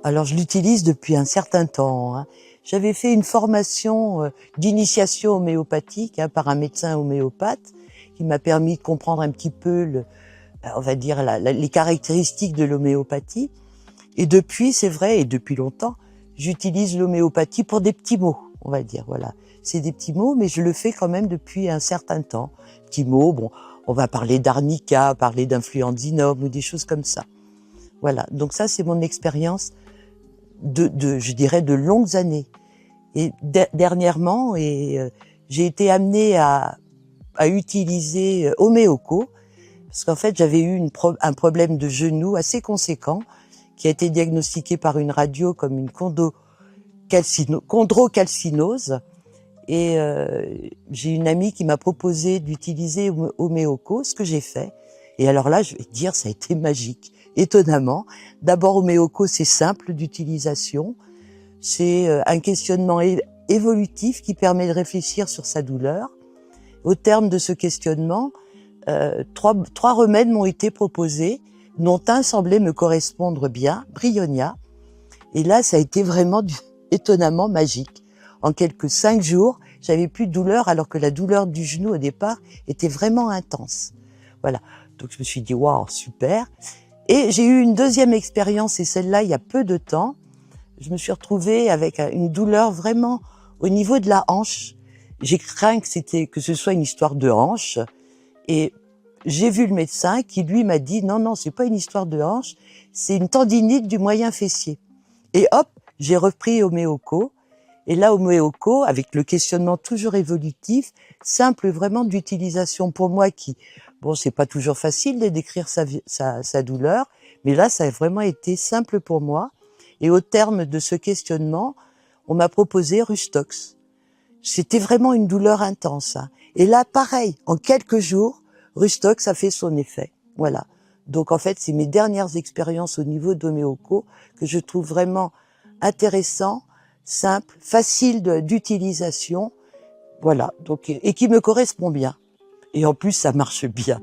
Alors, je l'utilise depuis un certain temps, hein. J'avais fait une formation d'initiation homéopathique par un médecin homéopathe qui m'a permis de comprendre un petit peu, on va dire, les caractéristiques de l'homéopathie. Et depuis, c'est vrai, et depuis longtemps, j'utilise l'homéopathie pour des petits mots, on va dire, voilà. C'est des petits mots, mais je le fais quand même depuis un certain temps. Petits mots, bon, on va parler d'arnica, parler d'influenzinum ou des choses comme ça. Voilà, donc ça, c'est mon expérience je dirais, de longues années. Et dernièrement, j'ai été amenée à utiliser Homéoco, parce qu'en fait, j'avais eu un problème de genou assez conséquent, qui a été diagnostiqué par une radio comme une chondrocalcinose. Et j'ai une amie qui m'a proposé d'utiliser Homéoco, ce que j'ai fait. Et alors là, je vais te dire, ça a été magique, étonnamment. D'abord, Homéoco, c'est simple d'utilisation. C'est un questionnement évolutif qui permet de réfléchir sur sa douleur. Au terme de ce questionnement, trois remèdes m'ont été proposés, dont un semblait me correspondre bien, Brionia. Et là, ça a été vraiment étonnamment magique. En quelques 5 jours, j'avais plus de douleur, alors que la douleur du genou au départ était vraiment intense. Voilà. Donc je me suis dit, waouh, super. Et j'ai eu une deuxième expérience, et celle-là, il y a peu de temps. Je me suis retrouvée avec une douleur vraiment au niveau de la hanche. J'ai craint que ce soit une histoire de hanche. Et j'ai vu le médecin qui, lui, m'a dit, non, non, c'est pas une histoire de hanche, c'est une tendinite du moyen fessier. Et hop, j'ai repris Homéoco. Et là, Homéoco, avec le questionnement toujours évolutif, simple vraiment d'utilisation pour moi bon, c'est pas toujours facile de décrire sa douleur, mais là, ça a vraiment été simple pour moi. Et au terme de ce questionnement, on m'a proposé Rustox. C'était vraiment une douleur intense, hein. Et là, pareil, en quelques jours, Rustox a fait son effet. Voilà. Donc, en fait, c'est mes dernières expériences au niveau d'Homéoco que je trouve vraiment intéressant, simple, facile d'utilisation. Voilà. Donc, et qui me correspond bien. Et en plus, ça marche bien.